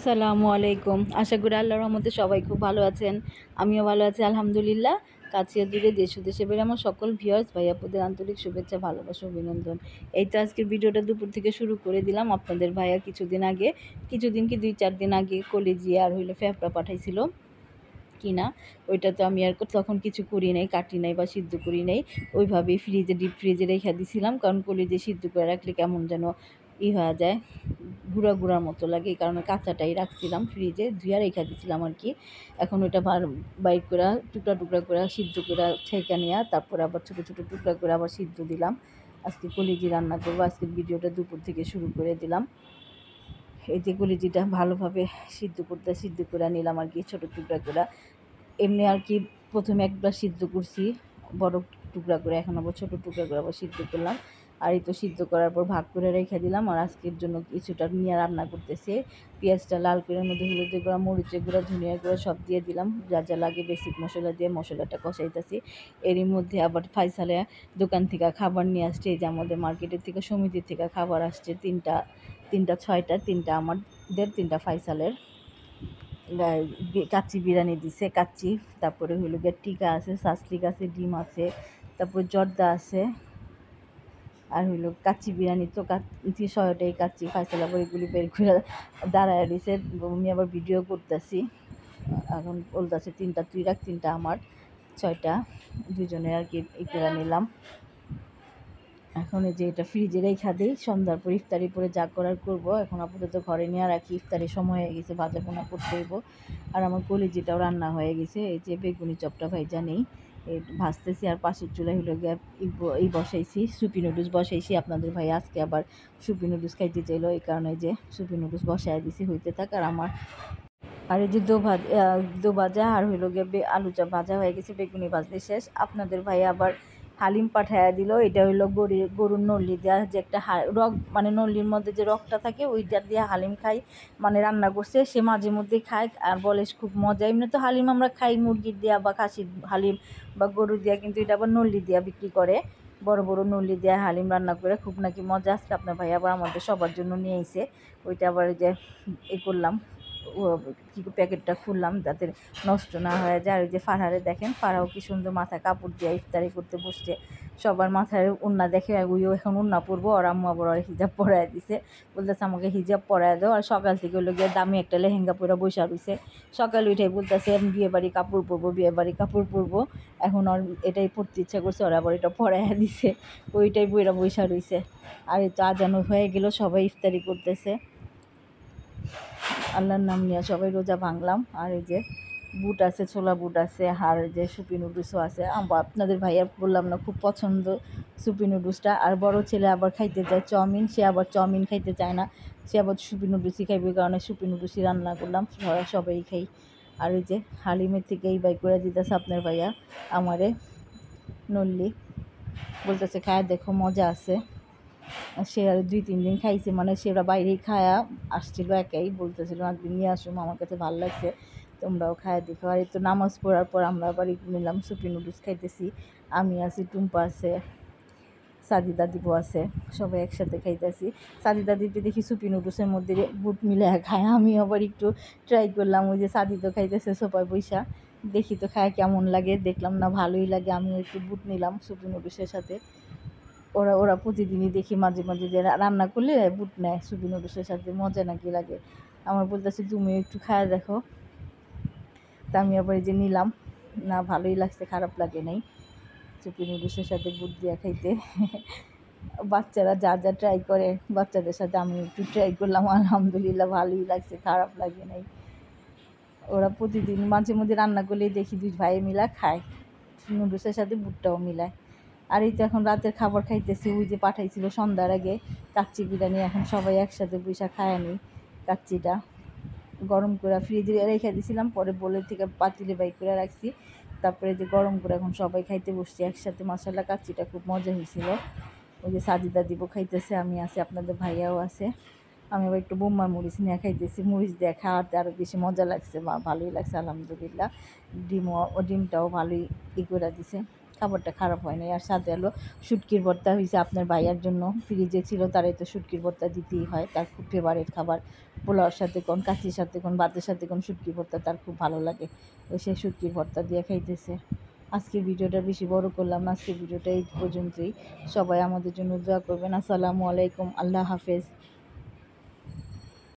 আসসালামু আলাইকুম। আশা করি আল্লাহর রহমতে সবাই খুব ভালো আছেন। আমিও ভালো আছি আলহামদুলিল্লাহ। কাছে দূরে দেশ ও দেশের বাইরে আমার সকল ভিউয়ার্স ভাই আপুদের আন্তরিক শুভেচ্ছা, ভালোবাসা, অভিনন্দন। এই তো আজকের ভিডিওটা দুপুর থেকে শুরু করে দিলাম। আপনাদের ভাইয়া কিছুদিন কি 2-4 দিন আগে কলিজি আর ফ্যাপড়া পাঠাইছিল কিনা, ওইটা তো আমি আর তখন কিছু করি নাই, কাটি নাই বা সিদ্ধ করি নাই। ওইভাবেই ডিপ ফ্রিজে রেখে দিয়েছিলাম, কারণ কলিজি সিদ্ধ করে রাখলে কেমন যেন হয়ে যায়, গুঁড়া গুঁড়ার মতো লাগে। এই কারণে কাঁচাটাই রাখছিলাম ফ্রিজে, ধুয়ে রেখে দিয়েছিলাম আর কি। এখন ওইটা বাইর করে টুকরা টুকরা করে সিদ্ধ করে ছেঁকে নেওয়া, তারপরে আবার ছোটো ছোটো টুকরা করে আবার সিদ্ধ দিলাম। আজকে কলিজি রান্না করবো। আজকের ভিডিওটা দুপুর থেকে শুরু করে দিলাম। এই যে কলিজিটা ভালোভাবে সিদ্ধ করে নিলাম আর কি, ছোটো টুকরা করে। এমনি আর কি প্রথমে একবার সিদ্ধ করছি বড় টুকরা করে, এখন আবার ছোটো টুকরা করে আবার সিদ্ধ করলাম। আর এই তো সিদ্ধ করার পর ভাগ করে রেখে দিলাম। আর আজকের জন্য কিছুটা নিয়ে রান্না করতেছে। পেঁয়াজটা লাল করে মধ্যে হলুদের গুঁড়া, মরিচের গুঁড়া, ধনিয়ার গুঁড়া সব দিয়ে দিলাম, যা যা লাগে বেসিক মশলা দিয়ে মশলাটা কষাইতেছি। এরই মধ্যে আবার ফাইসালে দোকান থেকে খাবার নিয়ে আসছে। এই যে আমাদের মার্কেটের থেকে সমিতির থেকে খাবার আসছে, তিনটা 6টা, 3টা আমাদের, 3টা ফাইসালের। কাচ্চি বিরিয়ানি দিছে, কাচ্চি, তারপরে টিকা আছে, সাসলিক আছে, ডিম আছে, তারপর জর্দা আছে, আর কাচ্চি বিরিয়ানি। তো কাচ্চি 6টাই কাচ্চি। ফাইসালা করে এগুলি বের করে দাঁড়ায় দিছে, আমি আবার ভিডিও করতেছি। এখন বলতেছে 3টা তুই রাখ, 3টা আমার, 6টা দুজনের আর কি করে নিলাম। এখন এই যে এটা ফ্রিজে রেখা দিই, সন্ধ্যার পর ইফতারি পরে যা করার করব। এখন আপাতত ঘরে নিয়ে রাখি, ইফতারির সময় হয়ে গেছে, ভাজা পোনা করতে হইব। আর আমার কলিজিটাও রান্না হয়ে গেছে। এই যে বেগুনি চপটা ভাইজা নেই, এই ভাজতেছি। আর পাশের চুলায় এই বসাইছি, সুপি নুডলস বসাইছি। আপনাদের ভাই আজকে আবার সুপি নুডলস খাইতে চাইলো, এই কারণে যে সুপি নুডলস বসাই দিছি, হইতে থাক। আর এই যে দো ভাজা আর আলু চপ ভাজা হয়ে গেছে, বেগুনি ভাজতে শেষ। আপনাদের ভাই আবার হালিম পাঠাইয়া দিল। এটা গরুর নল্লি দেওয়া, যে একটা রক, মানে নল্লির মধ্যে যে রকটা থাকে ওইটা দিয়ে হালিম খাই, মানে রান্না করছে। সে মাঝে মধ্যে খায় আর বলে খুব মজা। এমনি তো হালিম আমরা খাই মুরগির দেওয়া বা খাসির হালিম বা গরুর দেওয়া, কিন্তু এটা আবার নল্লি দেওয়া বিক্রি করে, বড় বড় নল্লি দেওয়া হালিম রান্না করে খুব নাকি মজা। আজকে আপনার ভাই আবার আমাদের সবার জন্য নিয়ে এসে, ওইটা আবার যে করলাম, প্যাকেটটা খুললাম যাতে নষ্ট না হয়ে যায়। আর ওই যে ফারহারে দেখেন, ফারহাও কি সুন্দর মাথায় কাপড় দিয়ে ইফতারি করতে বসছে। সবার মাথায় ওড়না দেখে ওইও এখন ওড়না পরবো। আর আম্মু আবার হিজাব পরায় দিছে, বলতেছে আমাকে হিজাব পরায় দাও। আর সকাল থেকে গিয়ে দামি একটা লেহেঙ্গা পরে বসে রয়েছে। সকাল উঠে বলতেছে আমি বিয়েবাড়ি কাপড় পরবো। এখন আর এটাই পরতে ইচ্ছা করছে, ওরা আবার এটা পরাইয়া দিছে, ওইটাই বইরা বসে রয়েছে। আর এই তো আজানো হয়ে গেল, সবাই ইফতারি করতেছে। আল্লাহর নাম নিয়ে সবাই রোজা ভাঙলাম। আর এই যে বুট আছে, ছোলা বুট আছে, আর যে সুপি নুডলসও আছে। আপনাদের ভাইয়া বললাম না, খুব পছন্দ সুপি নুডলসটা। আর বড় ছেলে আবার খাইতে চায় চাউমিন, সে আবার চাউমিন খাইতে চায় না, সে আবার সুপি নুডলসই খাইবে, কারণে সুপি নুডলসই রান্না করলাম, সবাই খাই। আর এই যে হালিমের থেকে এই বাই করে দিতেছে আপনার ভাইয়া আমারে নল্লি, বলতেছে খায় দেখো মজা আছে। সে আর 2-3 দিন খাইছে, মানে সেটা বাইরেই খায়া আসছিল, একাই বলতেছিল একদিন নিয়ে আসুম, আমার কাছে ভালো লাগছে, তোমরাও খায়া দেখো। আর এই তো নামাজ পড়ার পর আমরা আবার নিলাম, সুপি নুডলস খাইতেছি। আমি আছি, টুম্পা আছে, সাদি দাদিবু আছে, সবাই একসাথে খাইতেছি। সাদি দাদিকে দেখি সুপি নুডলসের মধ্যে বুট মিলে খায়, আমি আবার একটু ট্রাই করলাম। ওই যে সাদি তো খাইতেছে সোফায় বৈশা, দেখি তো খায় কেমন লাগে, দেখলাম না ভালোই লাগে, আমিও একটু বুট নিলাম সুপি নুডলসের সাথে। ওরা প্রতিদিনই দেখি মাঝে মাঝে যে রান্না করলে বুট নেয় সুপি নুডলসের সাথে, মজা নাকি লাগে। আমার বলতেছে তুমিও একটু খায়া দেখো। তা আমি আবার এই যে নিলাম, না ভালোই লাগছে, খারাপ লাগে নাই সুপি নুডলসের সাথে বুট দিয়ে খাইতে। বাচ্চারা যা যা ট্রাই করে, বাচ্চাদের সাথে আমি একটু ট্রাই করলাম, আলহামদুলিল্লাহ ভালোই লাগছে, খারাপ লাগে নাই। ওরা প্রতিদিন মাঝে মধ্যে রান্না করলেই দেখি 2 ভাই মিলা খায়, নুডলসের সাথে বুটটাও মিলায়। আর এই তো এখন রাতের খাবার খাইতেছি। ওই যে পাঠাইছিল সন্ধ্যার আগে কাচ্চি বিরিয়ানি, এখন সবাই একসাথে বসে খায় নি। কাচ্চিটা গরম করে ফ্রিজে রেখে দিয়েছিলাম, পরে বলে থেকে পাতিলে বাই করে রাখছি, তারপরে যে গরম করে এখন সবাই খাইতে বসছি একসাথে। মাশাআল্লাহ কাচ্চিটা খুব মজা হয়েছিল। ওই যে সাজিদা দিব খাইতেছে, আমি আছি, আপনাদের ভাইয়াও আছে। আমি আবার একটু বোম্মার মরিচ নিয়ে খাইতেছি, মরিচ দিয়ে খাওয়াতে আরও বেশি মজা লাগছে, ভালোই লাগছে আলহামদুলিল্লাহ। ডিমটাও ভালোই করে দিছে, খাবারটা খারাপ হয় নাই। আর সাথে হলো শুটকির ভর্তা হয়েছে আপনার ভাইয়ার জন্য, ফ্রিজে ছিল, তারাই তো শুটকির ভর্তা দিতেই হয়, তার খুব ফেভারিট খাবার। পোলাওর সাথে কোন কাচির সাথে কোন ভাতের সাথে কোন শুটকির ভর্তা তার খুব ভালো লাগে, তো সে শুটকির ভর্তা দিয়ে খাইতেছে। আজকের ভিডিওটা বেশি বড় করলাম না, আজকের ভিডিওটা এই পর্যন্তই। সবাই আমাদের জন্য দোয়া করবেন। আসসালামু আলাইকুম, আল্লাহ হাফেজ।